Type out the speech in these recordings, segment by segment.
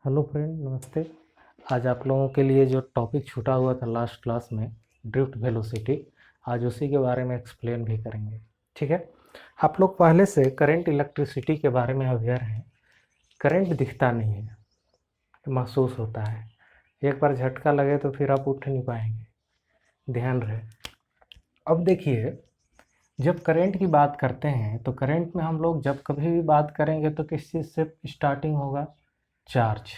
Hello friend, नमस्ते। आज आप लोगों के लिए जो टॉपिक छूटा हुआ था लास्ट क्लास में, ड्रिफ्ट वेलोसिटी, आज उसी के बारे में एक्सप्लेन भी करेंगे। ठीक है। आप लोग पहले से करंट इलेक्ट्रिसिटी के बारे में अवेयर हैं। करंट दिखता नहीं है, महसूस होता है। एक बार झटका लगे तो फिर आप उठ नहीं पाएंगे, ध्यान रहे। अब देखिए, जब करंट की बात करते हैं तो करंट में हम लोग जब कभी भी बात करेंगे तो किस चीज़ से स्टार्टिंग होगा? चार्ज।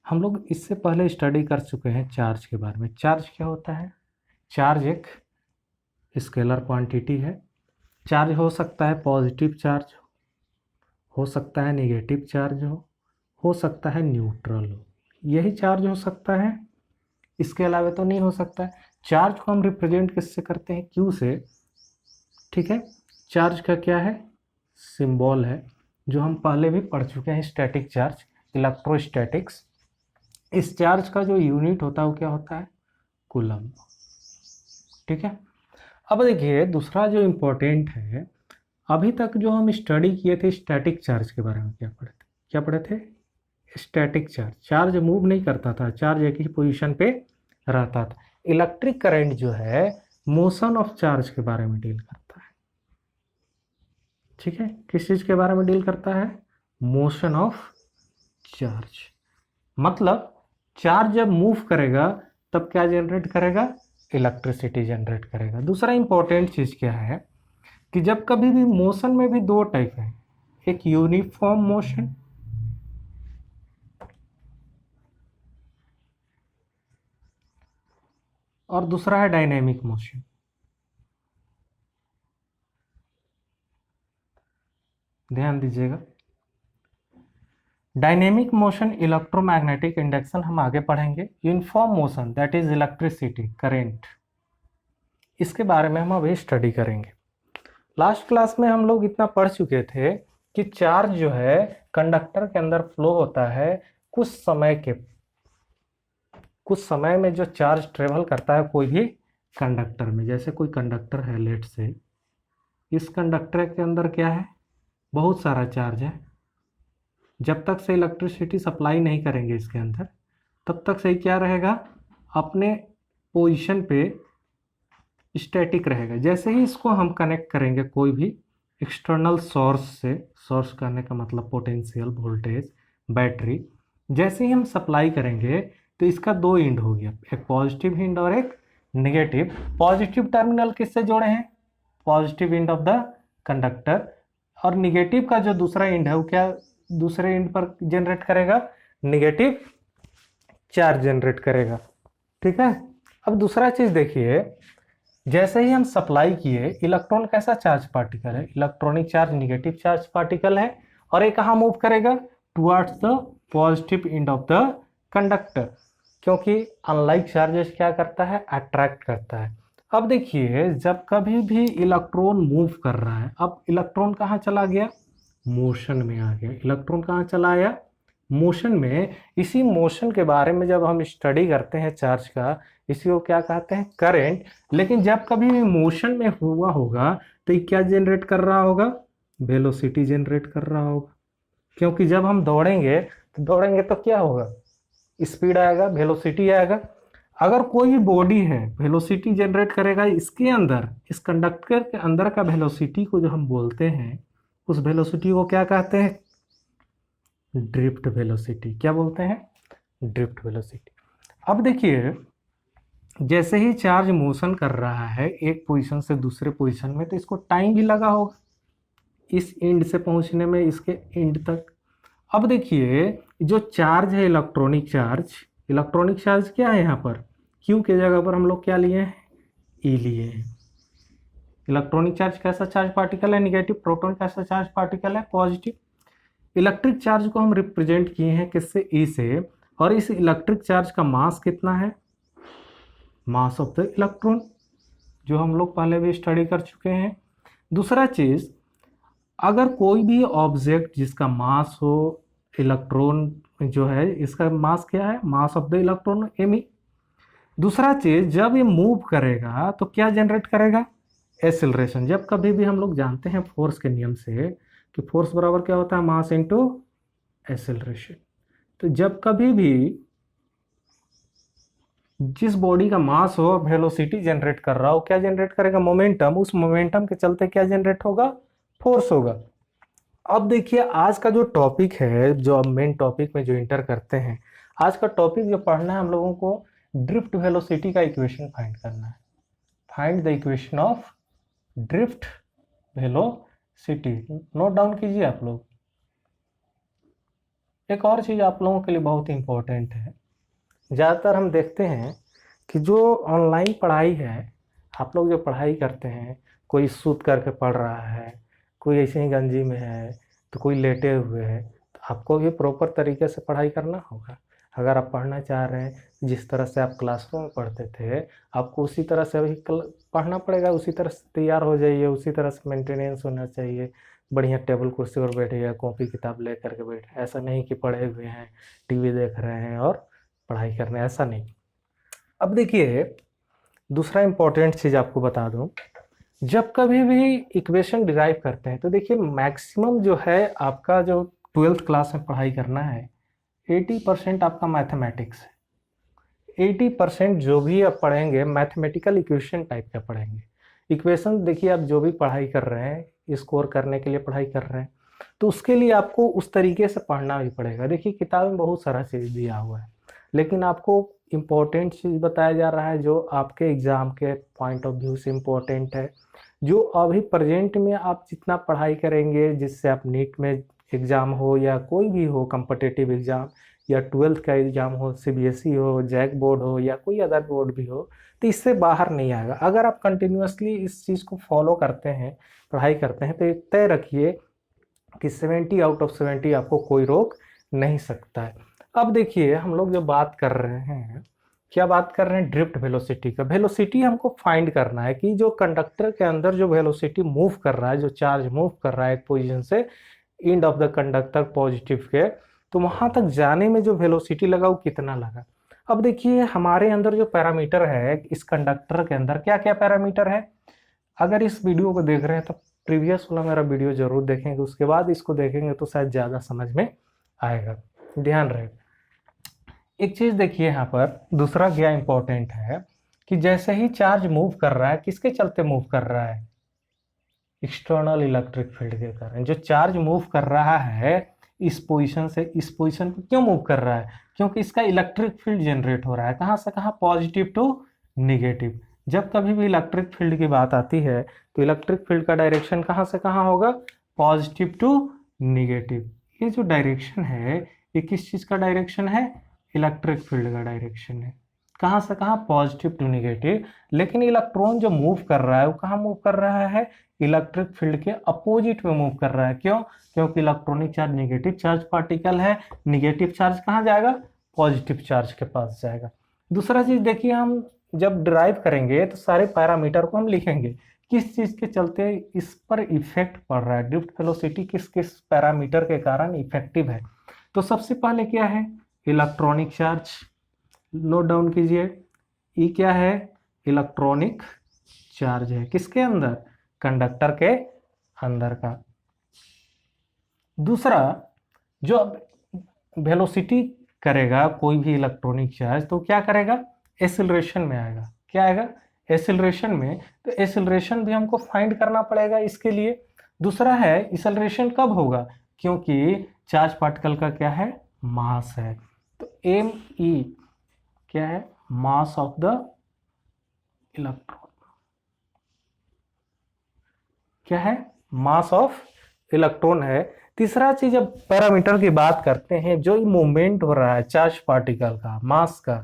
हम लोग इससे पहले स्टडी कर चुके हैं चार्ज के बारे में। चार्ज क्या होता है? चार्ज एक स्केलर क्वांटिटी है। चार्ज हो सकता है पॉजिटिव चार्ज, हो सकता है नेगेटिव चार्ज, हो सकता है न्यूट्रल हो। यही चार्ज हो सकता है, इसके अलावा तो नहीं हो सकता है। चार्ज को हम रिप्रेजेंट किससे करते हैं? क्यू से। ठीक है। चार्ज का क्या है? सिंबल है, जो हम पहले भी पढ़ चुके हैं, स्टैटिक चार्ज, इलेक्ट्रोस्टैटिक्स। इस चार्ज का जो यूनिट होता है वो क्या होता है? कूलम। ठीक है। अब देखिए, दूसरा जो इम्पोर्टेंट है, अभी तक जो हम स्टडी किए थे स्टैटिक चार्ज के बारे में, क्या पढ़े थे? स्टैटिक चार्ज, चार्ज मूव नहीं करता था, चार्ज एक ही पोजीशन पे रहता था। इलेक्ट्रिक करंट जो है मोशन ऑफ चार्ज के बारे में डील करता है। ठीक है। किस चीज के बारे में डील करता है? Motion of charge. मतलब चार्ज जब मूव करेगा तब क्या जनरेट करेगा? इलेक्ट्रिसिटी जनरेट करेगा। दूसरा इंपॉर्टेंट चीज क्या है कि जब कभी भी मोशन में भी दो टाइप है, एक यूनिफॉर्म मोशन और दूसरा है डायनेमिक मोशन। ध्यान दीजिएगा, डायनेमिक मोशन इलेक्ट्रोमैग्नेटिक इंडक्शन हम आगे पढ़ेंगे। Uniform motion that is electricity current, इसके बारे में हम अभी स्टडी करेंगे। लास्ट क्लास में हम लोग इतना पढ़ चुके थे कि चार्ज जो है कंडक्टर के अंदर फ्लो होता है। कुछ समय में जो चार्ज ट्रेवल करता है कोई भी कंडक्टर में, जैसे कोई कंडक्टर है, लेट से इस कंडक्टर के अंदर क्या है? बहुत सारा चार्ज है। जब तक से इलेक्ट्रिसिटी सप्लाई नहीं करेंगे इसके अंदर, तब तक से क्या रहेगा? अपने पोजीशन पे स्टैटिक रहेगा। जैसे ही इसको हम कनेक्ट करेंगे कोई भी एक्सटर्नल सोर्स से, सोर्स करने का मतलब पोटेंशियल, वोल्टेज, बैटरी, जैसे ही हम सप्लाई करेंगे तो इसका दो एंड हो गया, एक पॉजिटिव एंड और एक नेगेटिव। पॉजिटिव टर्मिनल किससे जोड़े हैं? Positive end of the conductor. और नेगेटिव का जो दूसरा एंड है वो क्या दूसरे एंड पर जनरेट करेगा? नेगेटिव चार्ज जनरेट करेगा। ठीक है। अब दूसरा चीज देखिए, जैसे ही हम सप्लाई किए, इलेक्ट्रॉन कैसा चार्ज पार्टिकल है? Electronic charge, negative charge particle है। और ये कहाँ मूव करेगा? Towards the positive end of the conductor, क्योंकि अनलाइक चार्जेस क्या करता है? अट्रैक्ट करता है। अब देखिए, जब कभी भी इलेक्ट्रॉन मूव कर रहा है, अब इलेक्ट्रॉन कहाँ चला गया? मोशन में आ गया। इलेक्ट्रॉन कहाँ चला आया? मोशन में। इसी मोशन के बारे में जब हम स्टडी करते हैं चार्ज का, इसी को क्या कहते हैं? करंट। लेकिन जब कभी भी मोशन में हुआ होगा तो ये क्या जनरेट कर रहा होगा? वेलोसिटी जनरेट कर रहा होगा। क्योंकि जब हम दौड़ेंगे तो क्या होगा? स्पीड आएगा, वेलोसिटी आएगा। अगर कोई भी बॉडी है, वेलोसिटी जनरेट करेगा इसके अंदर, इस कंडक्टर के अंदर का वेलोसिटी को जो हम बोलते हैं, उस वेलोसिटी को क्या कहते हैं? Drift velocity. क्या बोलते हैं? Drift velocity. अब देखिए, जैसे ही चार्ज मोशन कर रहा है एक पोजीशन से दूसरे पोजीशन में, तो इसको टाइम भी लगा होगा इस एंड से पहुंचने में इसके एंड तक। अब देखिए, जो चार्ज है इलेक्ट्रॉनिक चार्ज क्या है? यहाँ पर क्यू के जगह पर हम लोग क्या लिए हैं? ई लिए हैं। इलेक्ट्रॉनिक चार्ज कैसा चार्ज पार्टिकल है? नेगेटिव। प्रोटॉन कैसा चार्ज पार्टिकल है? पॉजिटिव। इलेक्ट्रिक चार्ज को हम रिप्रेजेंट किए हैं किससे? ई से। और इस इलेक्ट्रिक चार्ज का मास कितना है? मास ऑफ द इलेक्ट्रॉन, जो हम लोग पहले भी स्टडी कर चुके हैं। दूसरा चीज, अगर कोई भी ऑब्जेक्ट जिसका मास हो, इलेक्ट्रॉन जो है इसका मास क्या है? Mass of the electron, M. दूसरा चीज, जब ये मूव करेगा तो क्या जनरेट करेगा? एक्सेलरेशन। जब कभी भी हम लोग जानते हैं फोर्स के नियम से कि फोर्स बराबर क्या होता है? Mass into acceleration. तो जब कभी भी जिस बॉडी का मास हो वेलोसिटी जनरेट कर रहा हो, क्या जनरेट करेगा? मोमेंटम। उस मोमेंटम के चलते क्या जनरेट होगा? फोर्स होगा। अब देखिए आज का जो टॉपिक है, जो अब मेन टॉपिक में जो इंटर करते हैं, आज का टॉपिक जो पढ़ना है हम लोगों को, ड्रिफ्ट वेलोसिटी का इक्वेशन फाइंड करना है। Find the equation of drift velocity. Note down कीजिए आप लोग। एक और चीज आप लोगों के लिए बहुत इंपॉर्टेंट है, ज़्यादातर हम देखते हैं कि जो ऑनलाइन पढ़ाई है, आप लोग जो पढ़ाई करते हैं, कोई सूत करके पढ़ रहा है, कोई ऐसे ही गंजी में है, तो कोई लेटे हुए है, तो आपको भी प्रॉपर तरीके से पढ़ाई करना होगा। अगर आप पढ़ना चाह रहे हैं जिस तरह से आप क्लासरूम में पढ़ते थे, आपको उसी तरह से अभी पढ़ना पड़ेगा, उसी तरह से तैयार हो जाइए, उसी तरह से मेंटेनेंस होना चाहिए। बढ़िया टेबल कुर्सी पर बैठिए, कॉपी किताब ले करके बैठे, ऐसा नहीं कि पढ़े हुए हैं टीवी देख रहे हैं और पढ़ाई करने, ऐसा नहीं। अब देखिए दूसरा इंपॉर्टेंट चीज आपको बता दूं, जब कभी भी इक्वेशन डिराइव करते हैं तो देखिए मैक्सिमम जो है आपका जो 12th क्लास में पढ़ाई करना है, 80% आपका मैथमेटिक्स है। 80% जो भी आप पढ़ेंगे मैथमेटिकल इक्वेशन टाइप का पढ़ेंगे। इक्वेशन देखिए आप जो भी पढ़ाई कर रहे हैं, स्कोर करने के लिए पढ़ाई कर रहे हैं, तो उसके लिए आपको उस तरीके से पढ़ना भी पड़ेगा। देखिए किताब में बहुत सारा चीज़ दिया हुआ है, लेकिन आपको इम्पोर्टेंट चीज़ बताया जा रहा है जो आपके एग्ज़ाम के पॉइंट ऑफ व्यू से इम्पोर्टेंट है। जो अभी प्रेजेंट में आप जितना पढ़ाई करेंगे, जिससे आप नीट में एग्ज़ाम हो या कोई भी हो कम्पिटिटिव एग्ज़ाम, या 12th का एग्ज़ाम हो, सीबीएसई हो, जैक बोर्ड हो, या कोई अदर बोर्ड भी हो, तो इससे बाहर नहीं आएगा। अगर आप कंटिन्यूसली इस चीज़ को फॉलो करते हैं, पढ़ाई करते हैं, तो तय रखिए कि 70 आउट ऑफ 70 आपको कोई रोक नहीं सकता है। अब देखिए हम लोग जो बात कर रहे हैं, क्या बात कर रहे हैं? ड्रिफ्ट वेलोसिटी का। वेलोसिटी हमको फाइंड करना है कि जो कंडक्टर के अंदर जो वेलोसिटी मूव कर रहा है, जो चार्ज मूव कर रहा है एक पोजीशन से end of the conductor positive के, तो वहां तक जाने में जो वेलोसिटी लगा वो कितना लगा। अब देखिए हमारे अंदर जो पैरामीटर है इस कंडक्टर के अंदर, क्या क्या पैरामीटर है? अगर इस वीडियो को देख रहे हैं तो प्रीवियस वाला मेरा वीडियो जरूर देखेंगे, उसके बाद इसको देखेंगे तो शायद ज़्यादा समझ में आएगा। ध्यान रहे। एक चीज़ देखिए यहाँ पर दूसरा क्या इंपॉर्टेंट है कि जैसे ही चार्ज मूव कर रहा है, किसके चलते मूव कर रहा है? एक्सटर्नल इलेक्ट्रिक फील्ड के कारण। जो चार्ज मूव कर रहा है इस पोजीशन से इस पोजीशन पर, क्यों मूव कर रहा है? क्योंकि इसका इलेक्ट्रिक फील्ड जनरेट हो रहा है। कहाँ से कहाँ? Positive to negative. जब कभी भी इलेक्ट्रिक फील्ड की बात आती है तो इलेक्ट्रिक फील्ड का डायरेक्शन कहाँ से कहाँ होगा? Positive to negative. ये जो डायरेक्शन है ये किस चीज़ का डायरेक्शन है? इलेक्ट्रिक फील्ड का डायरेक्शन है। कहाँ से कहाँ? Positive to negative. लेकिन इलेक्ट्रॉन जो मूव कर रहा है वो कहाँ मूव कर रहा है? इलेक्ट्रिक फील्ड के अपोजिट में मूव कर रहा है। क्यों? क्योंकि electronic charge negative charge particle है, नेगेटिव चार्ज कहाँ जाएगा? पॉजिटिव चार्ज के पास जाएगा। दूसरा चीज देखिए, हम जब ड्राइव करेंगे तो सारे पैरामीटर को हम लिखेंगे, किस चीज के चलते इस पर इफेक्ट पड़ रहा है, ड्रिफ्ट वेलोसिटी किस किस पैरामीटर के कारण इफेक्टिव है। तो सबसे पहले क्या है? Electronic charge. नोट डाउन कीजिए, ये क्या है? इलेक्ट्रॉनिक चार्ज है। किसके अंदर? कंडक्टर के अंदर का। दूसरा, जो वेलोसिटी करेगा कोई भी इलेक्ट्रॉनिक चार्ज तो क्या करेगा? एक्सेलरेशन में आएगा। क्या आएगा? एक्सेलरेशन में। तो एक्सेलरेशन भी हमको फाइंड करना पड़ेगा इसके लिए। दूसरा है एक्सेलरेशन कब होगा? क्योंकि चार्ज पार्टिकल का क्या है? मास है। तो एम ई क्या है? Mass of the electron. क्या है? मास ऑफ इलेक्ट्रॉन है। तीसरा चीज, जब पैरामीटर की बात करते हैं, जो मूवमेंट हो रहा है चार्ज पार्टिकल का, मास का,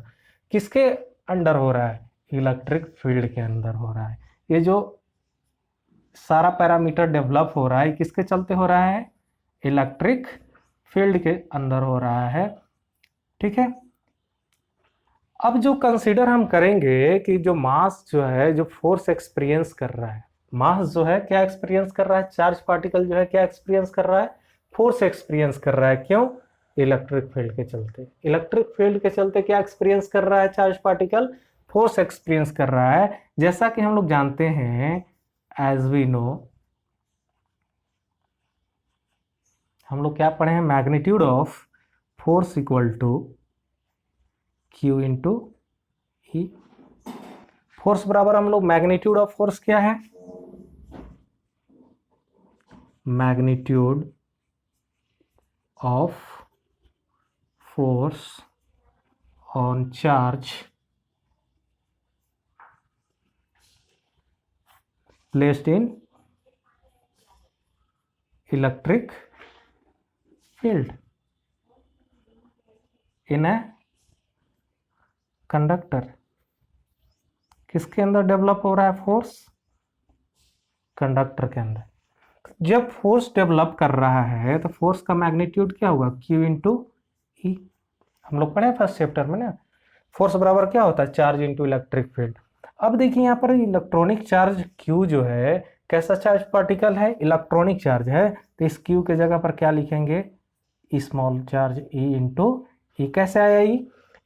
किसके अंडर हो रहा है? इलेक्ट्रिक फील्ड के अंदर हो रहा है। ये जो सारा पैरामीटर डेवलप हो रहा है किसके चलते हो रहा है? इलेक्ट्रिक फील्ड के अंदर हो रहा है। ठीक है। अब जो कंसीडर हम करेंगे कि जो मास जो है, जो फोर्स एक्सपीरियंस कर रहा है, मास जो है क्या एक्सपीरियंस कर रहा है? चार्ज पार्टिकल जो है क्या एक्सपीरियंस कर रहा है? फोर्स एक्सपीरियंस कर रहा है। क्यों? इलेक्ट्रिक फील्ड के चलते। इलेक्ट्रिक फील्ड के चलते क्या एक्सपीरियंस कर रहा है चार्ज पार्टिकल? फोर्स एक्सपीरियंस कर रहा है। जैसा कि हम लोग जानते हैं, एज वी नो, हम लोग क्या पढ़े हैं? Magnitude of force equal to Q into E. Force बराबर हम लोग मैग्नीट्यूड ऑफ फोर्स क्या है, magnitude of force on charge placed in electric field in a conductor. किसके अंदर डेवलप हो रहा है फोर्स, कंडक्टर के अंदर। जब फोर्स डेवलप कर रहा है तो फोर्स का मैग्नीट्यूड क्या होगा, Q इंटू ई। हम लोग पढ़े फर्स्ट चैप्टर में ना, फोर्स बराबर क्या होता है, चार्ज इंटू इलेक्ट्रिक फील्ड। अब देखिए यहाँ पर इलेक्ट्रॉनिक चार्ज Q जो है कैसा चार्ज पार्टिकल है, इलेक्ट्रॉनिक चार्ज है, तो इस Q के जगह पर क्या लिखेंगे, स्मॉल चार्ज E इंटू ई। कैसे आया ई,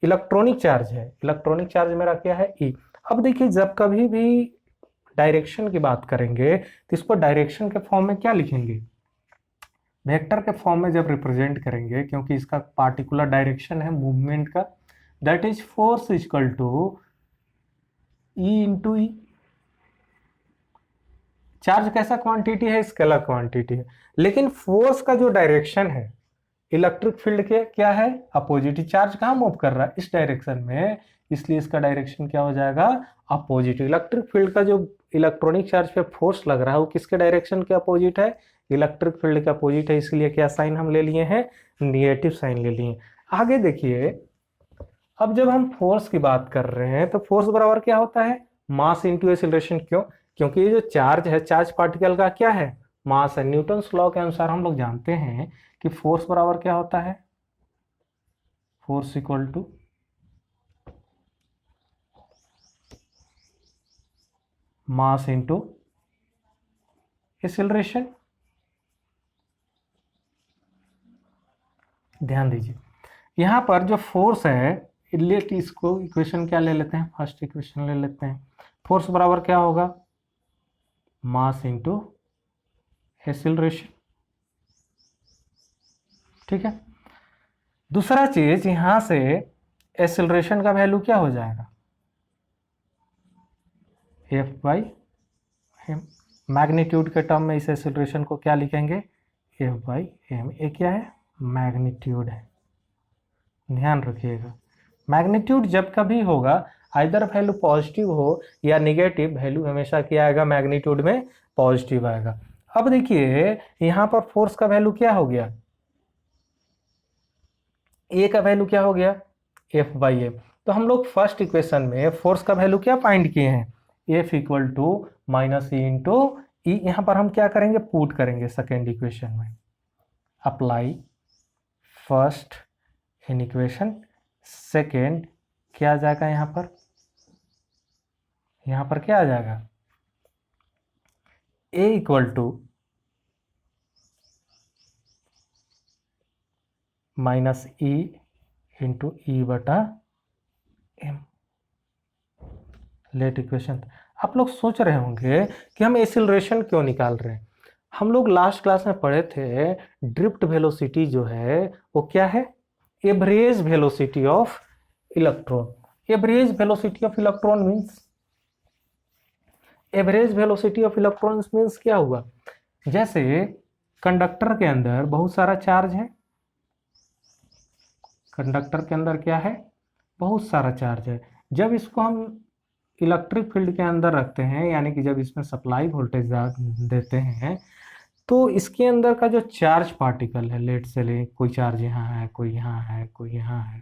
इलेक्ट्रॉनिक चार्ज है, इलेक्ट्रॉनिक चार्ज मेरा क्या है ई। अब देखिए जब कभी भी डायरेक्शन की बात करेंगे तो इसको डायरेक्शन के फॉर्म में क्या लिखेंगे, वेक्टर के फॉर्म में जब रिप्रेजेंट करेंगे, क्योंकि इसका पार्टिकुलर डायरेक्शन है मूवमेंट का, that is force equal to E into E. Charge कैसा क्वांटिटी है, स्केलर क्वांटिटी है, लेकिन फोर्स का जो डायरेक्शन है इलेक्ट्रिक फील्ड के क्या है, अपोजिट। चार्ज कहाँ मूव कर रहा है, इस डायरेक्शन में, इसलिए इसका डायरेक्शन क्या हो जाएगा, अपोजिट। इलेक्ट्रिक फील्ड का जो इलेक्ट्रॉनिक चार्ज पे फोर्स लग रहा है वो किसके डायरेक्शन के अपोजिट है, इलेक्ट्रिक फील्ड के अपोजिट है, इसलिए क्या साइन हम ले लिए हैं, निगेटिव साइन ले लिए। आगे देखिए, अब जब हम फोर्स की बात कर रहे हैं तो फोर्स बराबर क्या होता है, मास इंटू एक्सीलरेशन। क्यों, क्योंकि ये जो चार्ज है, चार्ज पार्टिकल का क्या है, मास है। न्यूटन्स लॉ के अनुसार हम लोग जानते हैं कि फोर्स बराबर क्या होता है, force equal to mass into acceleration. ध्यान दीजिए यहां पर जो फोर्स है, इसको इक्वेशन क्या ले लेते हैं, फर्स्ट इक्वेशन ले लेते हैं। फोर्स बराबर क्या होगा, मास इंटू एक्सीलरेशन, ठीक है। दूसरा चीज यहां से एक्सीलरेशन का वैल्यू क्या हो जाएगा, F बाई एम। मैग्नीट्यूड के टर्म में इस एक्सीलरेशन को क्या लिखेंगे, F बाई एम। ये क्या है, मैग्नीट्यूड है। ध्यान रखिएगा, मैग्नीट्यूड जब कभी होगा, आइदर वैल्यू पॉजिटिव हो या निगेटिव, वैल्यू हमेशा क्या आएगा, मैग्नीट्यूड में पॉजिटिव आएगा। अब देखिए यहां पर फोर्स का वैल्यू क्या हो गया, ए का वैल्यू क्या हो गया, F बाई एम। तो हम लोग फर्स्ट इक्वेशन में फोर्स का वैल्यू क्या फाइंड किए हैं, F equal to minus E into E. यहां पर हम क्या करेंगे, पुट करेंगे सेकेंड इक्वेशन में, apply first in equation second, क्या आ जाएगा यहां पर क्या आ जाएगा, A equal to minus E into E बटा एम। Let equation. आप लोग सोच रहे होंगे कि हम एक्सीलरेशन क्यों निकाल रहे हैं। हम लोग लास्ट क्लास में पढ़े थे, ड्रिफ्ट वेलोसिटी जो है वो क्या है, average velocity of electron. Average velocity of electron means, average velocity of electrons means क्या हुआ, जैसे कंडक्टर के अंदर बहुत सारा चार्ज है, कंडक्टर के अंदर क्या है, बहुत सारा चार्ज है। जब इसको हम इलेक्ट्रिक फील्ड के अंदर रखते हैं, यानी कि जब इसमें सप्लाई वोल्टेज देते हैं, तो इसके अंदर का जो चार्ज पार्टिकल है, लेट से ले, कोई चार्ज यहाँ है, कोई यहाँ है, कोई यहाँ है,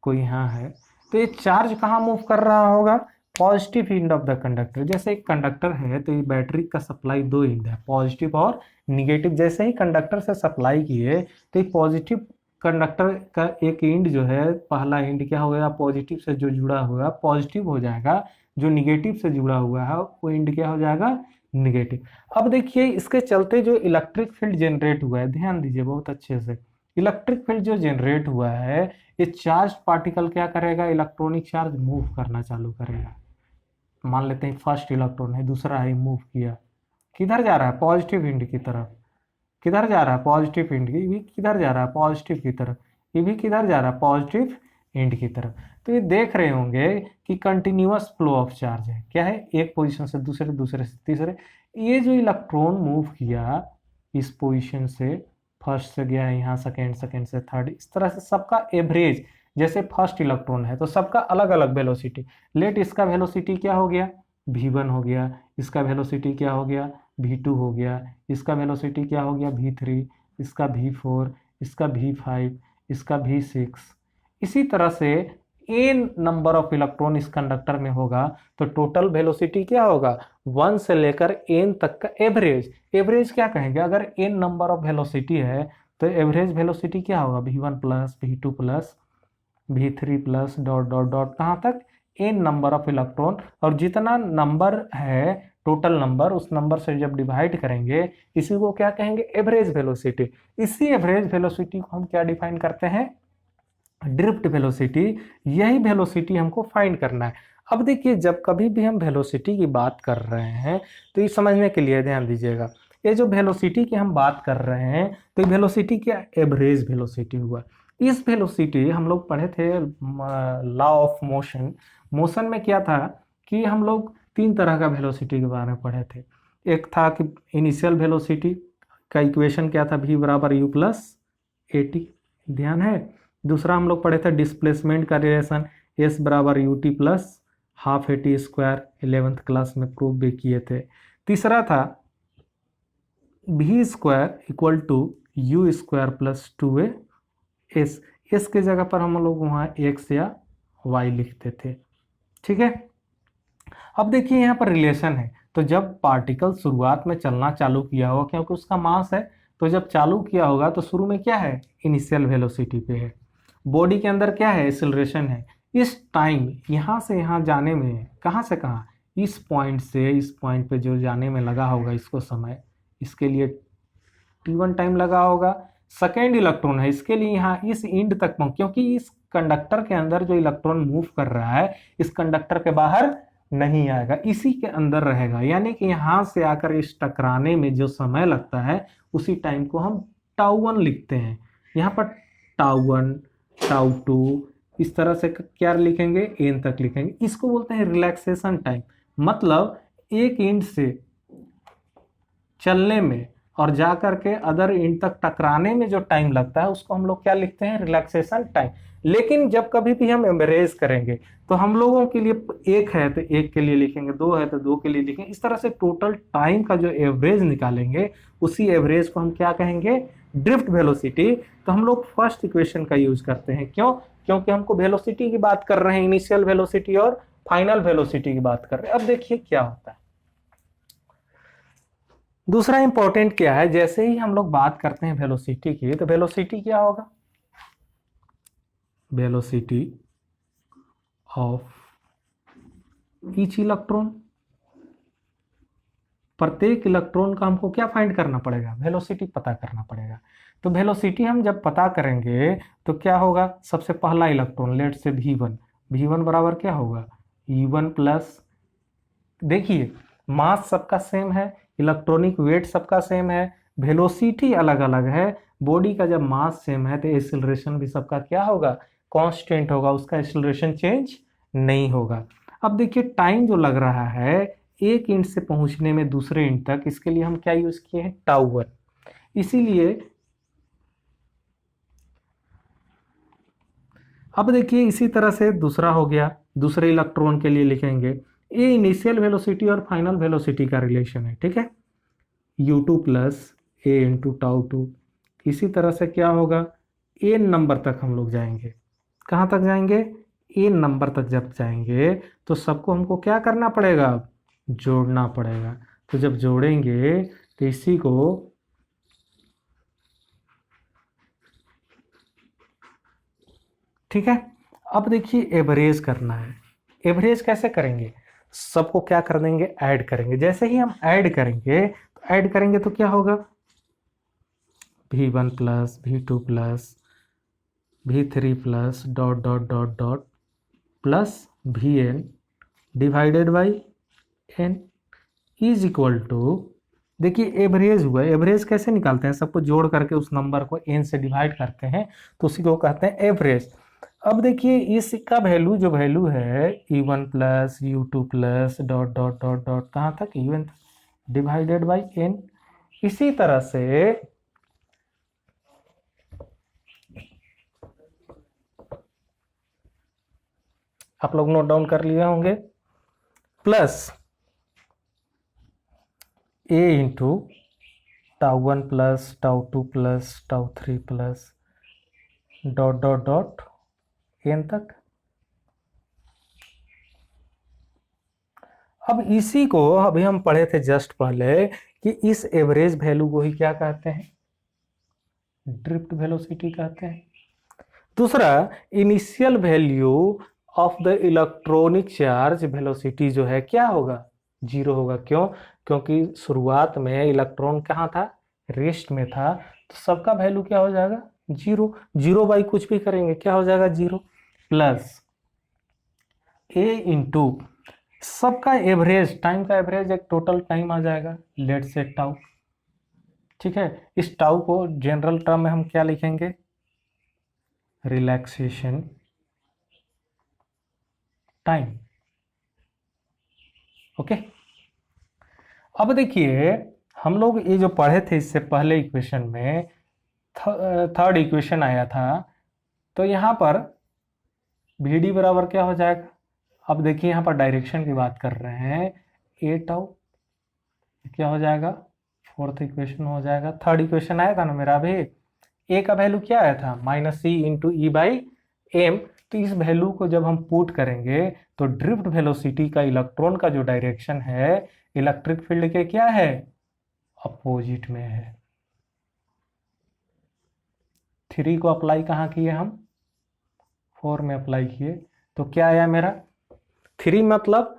कोई यहाँ है, तो ये चार्ज कहाँ मूव कर रहा होगा, positive end of the conductor. जैसे एक कंडक्टर है तो ये बैटरी का सप्लाई दो एंड है, पॉजिटिव और निगेटिव। जैसे ही कंडक्टर से सप्लाई किए तो ये पॉजिटिव कंडक्टर का एक एंड जो है, पहला एंड क्या हो गया, पॉजिटिव से जो जुड़ा हुआ पॉजिटिव हो जाएगा, जो निगेटिव से जुड़ा हुआ है वो एंड क्या हो जाएगा, निगेटिव। अब देखिए इसके चलते जो इलेक्ट्रिक फील्ड जनरेट हुआ है, ध्यान दीजिए बहुत अच्छे से, इलेक्ट्रिक फील्ड जो जनरेट हुआ है, ये चार्ज पार्टिकल क्या करेगा, इलेक्ट्रॉनिक चार्ज मूव करना चालू करेगा। मान लेते हैं फर्स्ट इलेक्ट्रॉन है, दूसरा है, मूव किया, किधर जा रहा है, पॉजिटिव एंड की तरफ। किधर जा रहा है, पॉजिटिव एंड की, किधर जा रहा है, पॉजिटिव की तरफ। ये भी किधर जा रहा है, पॉजिटिव एंड की तरफ। तो ये देख रहे होंगे कि कंटिन्यूअस फ्लो ऑफ चार्ज है, क्या है, एक पोजीशन से दूसरे, दूसरे से तीसरे। ये जो इलेक्ट्रॉन मूव किया इस पोजीशन से, फर्स्ट से गया यहाँ सेकेंड, सेकेंड से थर्ड, इस तरह से सबका एवरेज, जैसे फर्स्ट इलेक्ट्रॉन है तो सबका अलग अलग वेलोसिटी, लेट इसका वेलोसिटी क्या हो गया, v1 हो गया, इसका वेलोसिटी क्या हो गया, v2 हो गया, इसका वेलोसिटी क्या हो गया, v3, इसका v4, इसका v5, इसका v6। इसी तरह से n नंबर ऑफ इलेक्ट्रॉन इस कंडक्टर में होगा तो टोटल वेलोसिटी क्या होगा, 1 से लेकर n तक का एवरेज। एवरेज क्या कहेंगे, अगर n नंबर ऑफ वेलोसिटी है तो एवरेज वेलोसिटी क्या होगा, v1 plus v2 plus v3 plus dot dot dot, कहाँ तक, n नंबर ऑफ इलेक्ट्रॉन। और जितना नंबर है टोटल नंबर, उस नंबर से जब डिवाइड करेंगे इसी को क्या कहेंगे, एवरेज वेलोसिटी। इसी एवरेज वेलोसिटी को हम क्या डिफाइन करते हैं, ड्रिफ्ट वेलोसिटी। यही वेलोसिटी हमको फाइंड करना है। अब देखिए जब कभी भी हम वेलोसिटी की बात कर रहे हैं तो ये समझने के लिए ध्यान दीजिएगा, ये जो वेलोसिटी की हम बात कर रहे हैं तो ये वेलोसिटी क्या, एवरेज वेलोसिटी हुआ। इस वेलोसिटी हम लोग पढ़े थे लॉ ऑफ मोशन। मोशन में क्या था कि हम लोग तीन तरह का वेलोसिटी के बारे में पढ़े थे। एक था कि इनिशियल वेलोसिटी का इक्वेशन क्या था, v बराबर u प्लस ए टी, ध्यान है। दूसरा हम लोग पढ़े थे डिस्प्लेसमेंट का रिलेशन, s बराबर U T plus half A T square, 11th class में प्रूव भी किए थे। तीसरा था v square equal to U square plus 2a S, S के जगह पर हम लोग वहाँ x या y लिखते थे, ठीक है। अब देखिए यहाँ पर रिलेशन है, तो जब पार्टिकल शुरुआत में चलना चालू किया होगा, क्योंकि उसका मास है, तो जब चालू किया होगा तो शुरू में क्या है, इनिशियल वेलोसिटी पे है। बॉडी के अंदर क्या है, एक्सेलरेशन है। इस टाइम यहाँ से यहाँ जाने में, कहाँ से कहाँ, इस पॉइंट से इस पॉइंट पे जो जाने में लगा होगा इसको समय, इसके लिए t1 टाइम लगा होगा। सेकेंड इलेक्ट्रॉन है, इसके लिए यहाँ इस एंड तक पहुँच, क्योंकि इस कंडक्टर के अंदर जो इलेक्ट्रॉन मूव कर रहा है इस कंडक्टर के बाहर नहीं आएगा, इसी के अंदर रहेगा। यानी कि यहाँ से आकर इस टकराने में जो समय लगता है उसी टाइम को हम τ1 लिखते हैं। यहाँ पर τ1, τ2 इस तरह से क्या लिखेंगे, n तक लिखेंगे। इसको बोलते हैं रिलैक्सेशन टाइम। मतलब एक एंड से चलने में और जा करके अदर एंड तक टकराने में जो टाइम लगता है उसको हम लोग क्या लिखते हैं, रिलैक्सेशन टाइम। लेकिन जब कभी भी हम एवरेज करेंगे तो हम लोगों के लिए एक है तो एक के लिए लिखेंगे, दो है तो दो के लिए लिखेंगे। इस तरह से टोटल टाइम का जो एवरेज निकालेंगे उसी एवरेज को हम क्या कहेंगे, ड्रिफ्ट वेलोसिटी। तो हम लोग फर्स्ट इक्वेशन का यूज करते हैं, क्यों, क्योंकि हमको वेलोसिटी की बात कर रहे हैं, इनिशियल वेलोसिटी और फाइनल वेलोसिटी की बात कर रहे हैं। अब देखिए क्या होता है, दूसरा इंपॉर्टेंट क्या है, जैसे ही हम लोग बात करते हैं वेलोसिटी की, तो वेलोसिटी क्या होगा, वेलोसिटी ऑफ ईच इलेक्ट्रॉन। प्रत्येक इलेक्ट्रॉन का हमको क्या फाइंड करना पड़ेगा, वेलोसिटी पता करना पड़ेगा। तो वेलोसिटी हम जब पता करेंगे तो क्या होगा, सबसे पहला इलेक्ट्रॉन लेट से v1, v1 बराबर क्या होगा, u1 प्लस, देखिए मास सबका सेम है, इलेक्ट्रॉनिक वेट सबका सेम है, वेलोसिटी अलग अलग है। बॉडी का जब मास सेम है तो एक्सेलरेशन भी सबका क्या होगा, कांस्टेंट होगा, उसका एक्सेलरेशन चेंज नहीं होगा। अब देखिए टाइम जो लग रहा है एक इंच से पहुंचने में दूसरे इंच तक, इसके लिए हम क्या यूज किए हैं, τ1। इसीलिए अब देखिए इसी तरह से दूसरा हो गया, दूसरे इलेक्ट्रॉन के लिए लिखेंगे, ये इनिशियल वेलोसिटी और फाइनल वेलोसिटी का रिलेशन है, ठीक है, u2 प्लस a इंटू τ2। इसी तरह से क्या होगा, n नंबर तक हम लोग जाएंगे, कहाँ तक जाएंगे, n नंबर तक जब जाएंगे तो सबको हमको क्या करना पड़ेगा, जोड़ना पड़ेगा। तो जब जोड़ेंगे तो इसी को ठीक है। अब देखिए एवरेज करना है, एवरेज कैसे करेंगे, सबको क्या कर देंगे, ऐड करेंगे। जैसे ही हम ऐड करेंगे तो क्या होगा, v1 plus v2 plus v3 plus dot dot dot dot plus vn divided by n is equal to देखिए एवरेज हुआ, एवरेज कैसे निकालते हैं, सबको जोड़ करके उस नंबर को n से डिवाइड करते हैं तो उसी को कहते हैं एवरेज। अब देखिए इसका वैल्यू जो वैल्यू है u1 plus u2 plus dot dot dot dot कहाँ तक un डिवाइडेड बाई n। इसी तरह से आप लोग नोट डाउन कर लिए होंगे, plus a into τ1 plus τ2 plus τ3 plus dot dot dot n तक। अब इसी को अभी हम पढ़े थे जस्ट पहले कि इस एवरेज वैल्यू को ही क्या कहते हैं, ड्रिफ्ट वेलोसिटी कहते हैं। दूसरा initial value of the electronic charge velocity जो है क्या होगा, जीरो होगा। क्यों, क्योंकि शुरुआत में इलेक्ट्रॉन कहाँ था, रेस्ट में था, तो सबका वैल्यू क्या हो जाएगा, जीरो। जीरो बाई कुछ भी करेंगे क्या हो जाएगा, जीरो। प्लस ए इंटू सबका एवरेज, टाइम का एवरेज एक टोटल टाइम आ जाएगा, लेट से टाउ। ठीक है, इस टाउ को जनरल टर्म में हम क्या लिखेंगे, रिलैक्सेशन टाइम। ओके, अब देखिए हम लोग ये जो पढ़े थे इससे पहले इक्वेशन में थर्ड इक्वेशन आया था, तो यहाँ पर VD बराबर क्या हो जाएगा। अब देखिए यहाँ पर डायरेक्शन की बात कर रहे हैं, ए टाउ क्या हो जाएगा, फोर्थ इक्वेशन हो जाएगा। थर्ड इक्वेशन आया था ना मेरा अभी, ए का वैल्यू क्या आया था, minus C into E by M. तो इस वैल्यू को जब हम पुट करेंगे तो ड्रिफ्ट वेलोसिटी का इलेक्ट्रॉन का जो डायरेक्शन है इलेक्ट्रिक फील्ड के क्या है, अपोजिट में है। 3 को अप्लाई कहाँ किए हम, 4 में अप्लाई किए, तो क्या आया मेरा 3 मतलब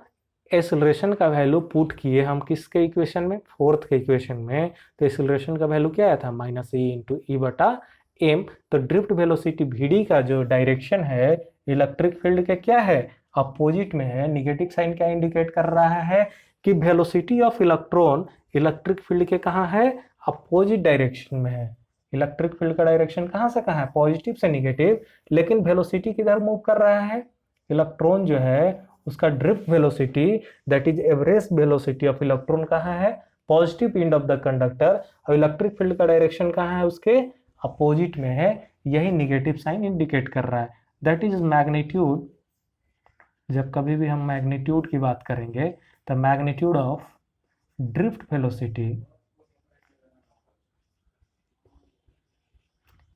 एक्सेलरेशन का वैल्यू पुट किए हम किसके इक्वेशन में, फोर्थ के इक्वेशन में। तो एक्सेलरेशन का वैल्यू क्या आया था, माइनस ई इंटू ई बटा एम। तो ड्रिफ्ट वेलोसिटी VD का जो डायरेक्शन है इलेक्ट्रिक फील्ड के क्या है, अपोजिट में है। निगेटिव साइन क्या इंडिकेट कर रहा है कि velocity of electron electric field के कहाँ है, अपोजिट डायरेक्शन में है। इलेक्ट्रिक फील्ड का डायरेक्शन कहाँ से कहाँ है, पॉजिटिव से निगेटिव, लेकिन वेलोसिटी किधर मूव कर रहा है, इलेक्ट्रॉन जो है उसका drift velocity that is average velocity of electron कहाँ है, positive end of the conductor. और इलेक्ट्रिक फील्ड का डायरेक्शन कहाँ है, उसके अपोजिट में है। यही निगेटिव साइन इंडिकेट कर रहा है, दैट इज मैग्नीट्यूड। जब कभी भी हम मैग्नीट्यूड की बात करेंगे तो magnitude of drift velocity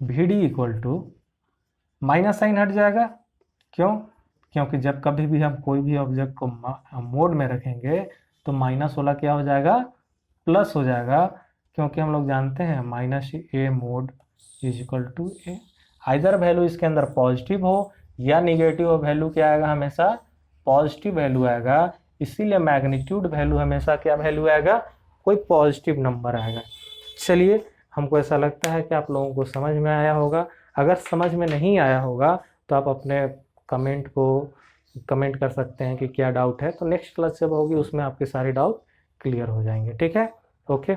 VD equal to minus sign हट जाएगा। क्यों, क्योंकि जब कभी भी हम कोई भी ऑब्जेक्ट को मोड में रखेंगे तो माइनस वाला क्या हो जाएगा, प्लस हो जाएगा। क्योंकि हम लोग जानते हैं minus A mod is equal to A. Either value इसके अंदर पॉजिटिव हो या निगेटिव हो, वैल्यू क्या आएगा, हमेशा पॉजिटिव वैल्यू आएगा। इसीलिए मैग्नीट्यूड वैल्यू हमेशा क्या वैल्यू आएगा, कोई पॉजिटिव नंबर आएगा। चलिए, हमको ऐसा लगता है कि आप लोगों को समझ में आया होगा। अगर समझ में नहीं आया होगा तो आप अपने कमेंट कर सकते हैं कि क्या डाउट है। तो नेक्स्ट क्लास जब होगी उसमें आपके सारे डाउट क्लियर हो जाएंगे। ठीक है, ओके।